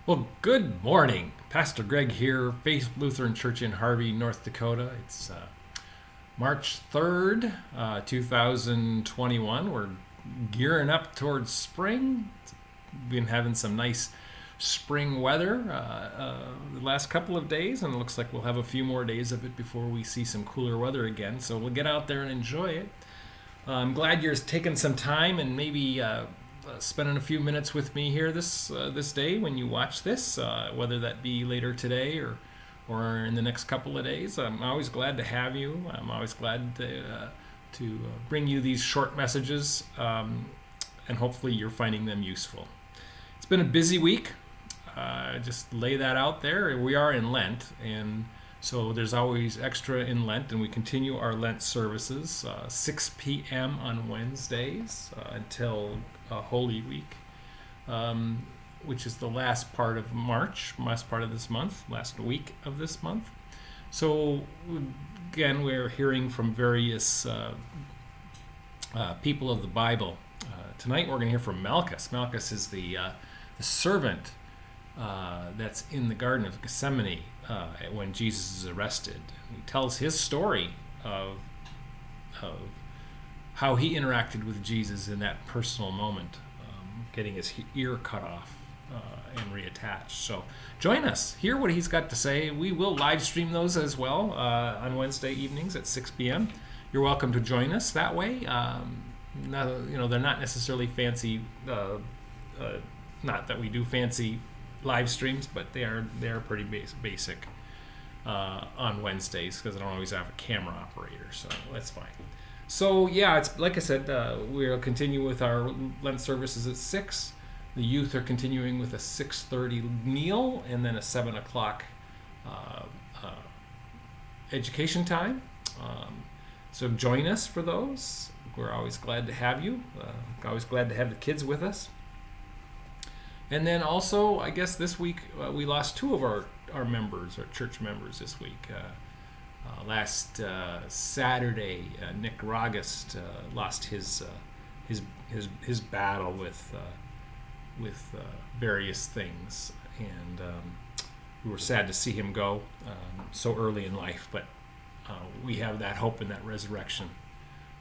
Well, good morning. Pastor Greg here, Faith Lutheran Church in Harvey, North Dakota. It's March 3rd, 2021. We're gearing up towards spring. Been having some nice spring weather the last couple of days, and it looks like we'll have a few more days of it before we see some cooler weather again. So we'll get out there and enjoy it. I'm glad you're taking some time and maybe spending a few minutes with me here this day when you watch this, whether that be later today or in the next couple of days. I'm always glad to have you. I'm always glad to bring you these short messages, and hopefully you're finding them useful. It's been a busy week. Just lay that out there. We are in Lent, and so there's always extra in Lent, and we continue our Lent services 6 p.m. on Wednesdays until Holy Week, which is the last part of March, last part of this month, last week of this month. So again, we're hearing from various people of the Bible. Tonight we're going to hear from Malchus. Malchus is the servant that's in the Garden of Gethsemane when Jesus is arrested. He tells his story of how he interacted with Jesus in that personal moment, getting his ear cut off and reattached. So join us, hear what he's got to say. We will live stream those as well on Wednesday evenings at 6 p.m. You're welcome to join us that way. They're not necessarily fancy, not that we do fancy live streams, but they are pretty basic on Wednesdays because I don't always have a camera operator, so that's fine. So yeah, it's like I said, we'll continue with our Lent services at 6. The youth are continuing with a 6:30 meal and then a 7 o'clock education time. So join us for those. We're always glad to have you. Always glad to have the kids with us. And then also, I guess this week we lost two of our members, our church members this week. Last Saturday, Nick Rogest lost his battle with various things, and we were sad to see him go so early in life. But we have that hope in that resurrection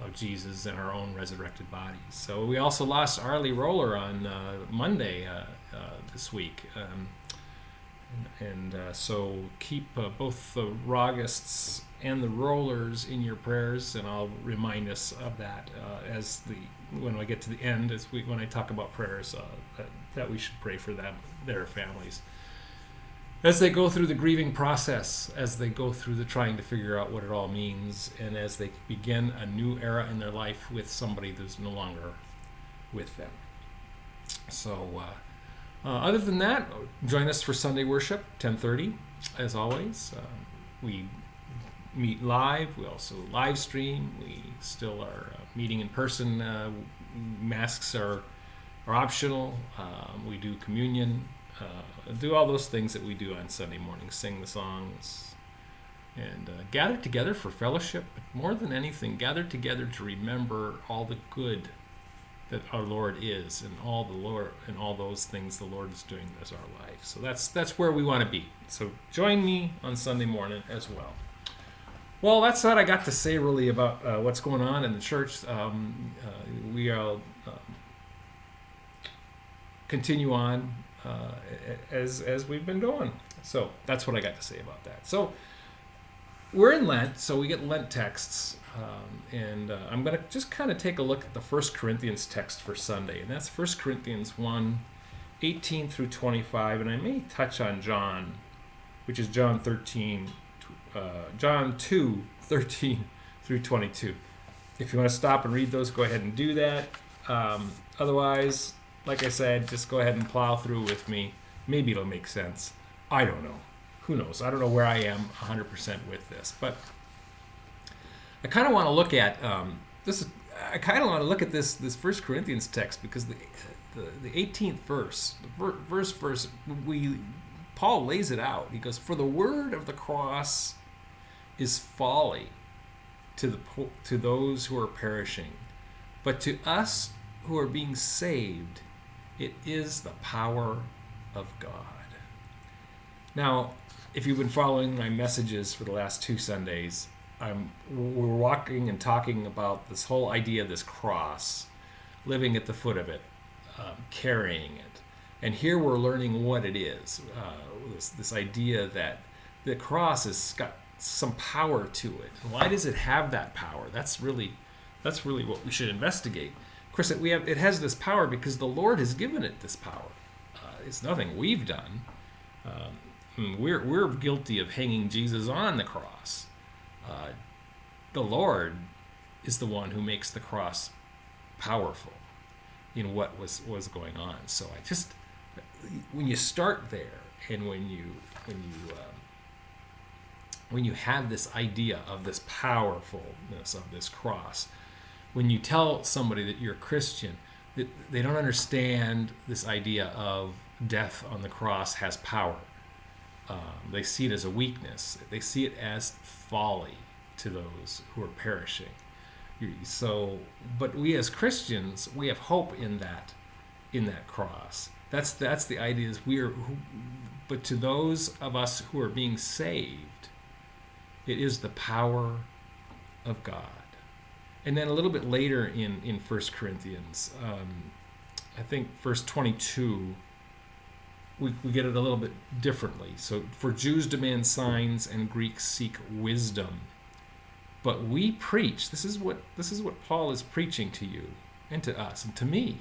of Jesus and our own resurrected bodies. So we also lost Arlie Roller on Monday this week. So keep both the Rogists and the Rollers in your prayers, and I'll remind us of that when I get to the end, when I talk about prayers, that we should pray for them, their families, as they go through the grieving process, as they go through the trying to figure out what it all means, and as they begin a new era in their life with somebody that's no longer with them. So other than that, join us for Sunday worship, 10:30, as always. We meet live. We also live stream. We still are meeting in person. Masks are optional. We do communion. Do all those things that we do on Sunday morning. Sing the songs. And gather together for fellowship. But more than anything, gather together to remember all the good that our Lord is, and all those things the Lord is doing as our life. So that's where we want to be. So join me on Sunday morning as well. Well, that's what I got to say really about what's going on in the church. We will continue on as we've been going. So that's what I got to say about that. So we're in Lent, so we get Lent texts. And I'm going to just kind of take a look at the 1 Corinthians text for Sunday. And that's 1 Corinthians 1, 18 through 25. And I may touch on John, which is John 2, 13 through 22. If you want to stop and read those, go ahead and do that. Otherwise, like I said, just go ahead and plow through with me. Maybe it'll make sense. I don't know. Who knows? I don't know where I am 100% with this. But I kind of want to look at this. I kind of want to look at this 1 Corinthians text, because the 18th verse, Paul lays it out. He goes, "For the word of the cross is folly to those who are perishing, but to us who are being saved, it is the power of God." Now, if you've been following my messages for the last 2 Sundays, we're walking and talking about this whole idea of this cross, living at the foot of it, carrying it. And here we're learning what it is. This idea that the cross has got some power to it. And why does it have that power? That's really what we should investigate. Of course, it has this power because the Lord has given it this power. It's nothing we've done. We're guilty of hanging Jesus on the cross. The Lord is the one who makes the cross powerful in what was going on. So when you start there, and when you have this idea of this powerfulness of this cross, when you tell somebody that you're a Christian, that they don't understand this idea of death on the cross has power. They see it as a weakness. They see it as folly to those who are perishing. But we as Christians, we have hope in that cross. That's the idea. But to those of us who are being saved, it is the power of God. And then a little bit later in 1 Corinthians, I think verse 22, we get it a little bit differently. So, for Jews demand signs and Greeks seek wisdom. But we preach, this is what Paul is preaching to you and to us and to me.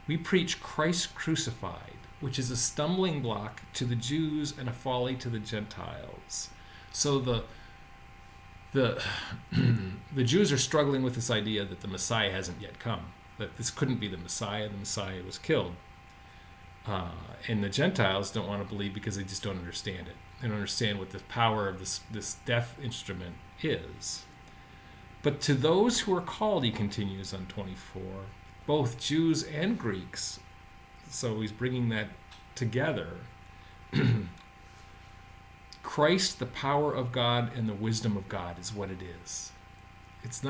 We preach Christ crucified, which is a stumbling block to the Jews and a folly to the Gentiles. So the Jews are struggling with this idea that the Messiah hasn't yet come, that this couldn't be the Messiah was killed. And the Gentiles don't want to believe because they just don't understand it. They don't understand what the power of this death instrument is. But to those who are called, he continues on 24, both Jews and Greeks, so he's bringing that together, Christ, the power of God and the wisdom of God, is what it is. This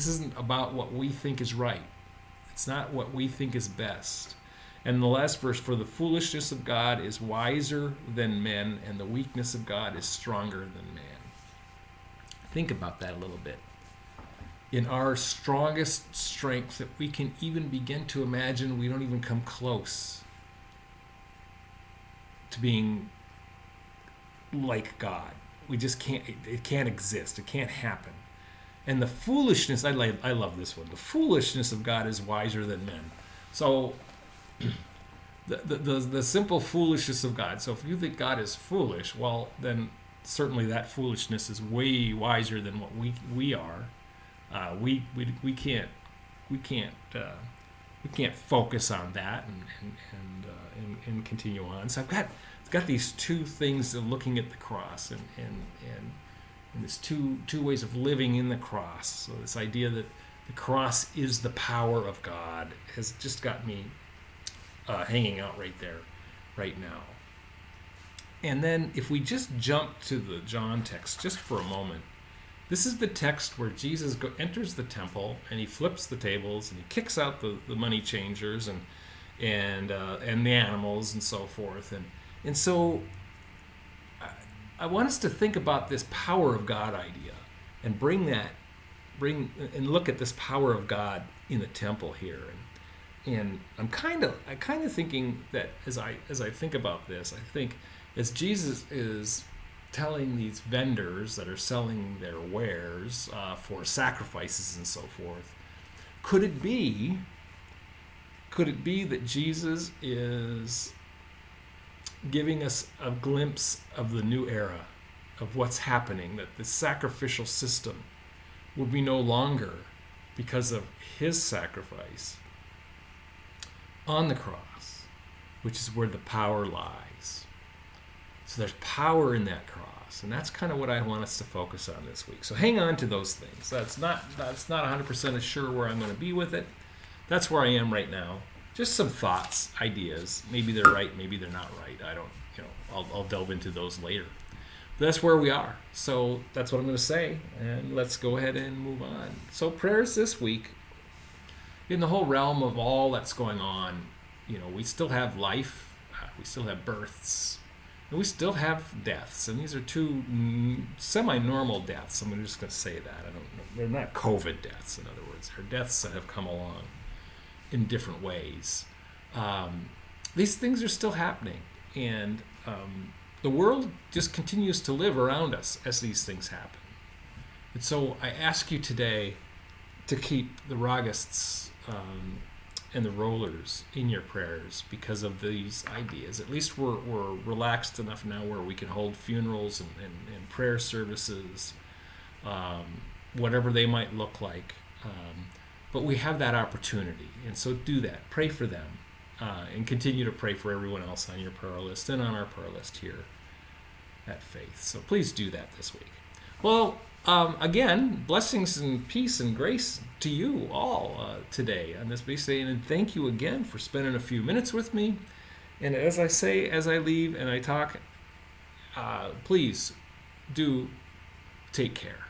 isn't about what we think is right. It's not what we think is best. And the last verse, for the foolishness of God is wiser than men, and the weakness of God is stronger than man. Think about that a little bit. In our strongest strength that we can even begin to imagine, we don't even come close to being like God. We just can't, it can't exist. It can't happen. And the foolishness, I love this one. The foolishness of God is wiser than men. So the simple foolishness of God. So if you think God is foolish, well, then certainly that foolishness is way wiser than what we are. We can't focus on that and continue on. So I've got these two things of looking at the cross and there's two ways of living in the cross. So this idea that the cross is the power of God has just got me hanging out right there, right now. And then if we just jump to the John text just for a moment, this is the text where Jesus enters the temple and he flips the tables and he kicks out the money changers and the animals and so forth. And so I want us to think about this power of God idea and bring and look at this power of God in the temple here. And I'm kind of thinking that as I think about this, I think as Jesus is telling these vendors that are selling their wares for sacrifices and so forth, could it be that Jesus is giving us a glimpse of the new era, of what's happening, that the sacrificial system will be no longer because of his sacrifice on the cross, which is where the power lies. So there's power in that cross, and that's kind of what I want us to focus on this week. So hang on to those things. That's not 100% sure where I'm going to be with it. That's where I am right now. Just some thoughts, ideas. Maybe they're right, maybe they're not right. I don't, I'll delve into those later. But that's where we are. So that's what I'm going to say, and let's go ahead and move on. So prayers this week, in the whole realm of all that's going on, we still have life. We still have births. And we still have deaths. And these are two semi-normal deaths. I'm just going to say that. I don't know. They're not COVID deaths, in other words. They're deaths that have come along in different ways. These things are still happening. And the world just continues to live around us as these things happen. And so I ask you today to keep the Rogists and the rollers in your prayers because of these ideas. At least we're relaxed enough now where we can hold funerals and prayer services, whatever they might look like. But we have that opportunity, and so do that. Pray for them, and continue to pray for everyone else on your prayer list and on our prayer list here at Faith. So please do that this week. Well, again, blessings and peace and grace to you all today on this feast day, and thank you again for spending a few minutes with me. And as I say, as I leave and I talk, please do take care.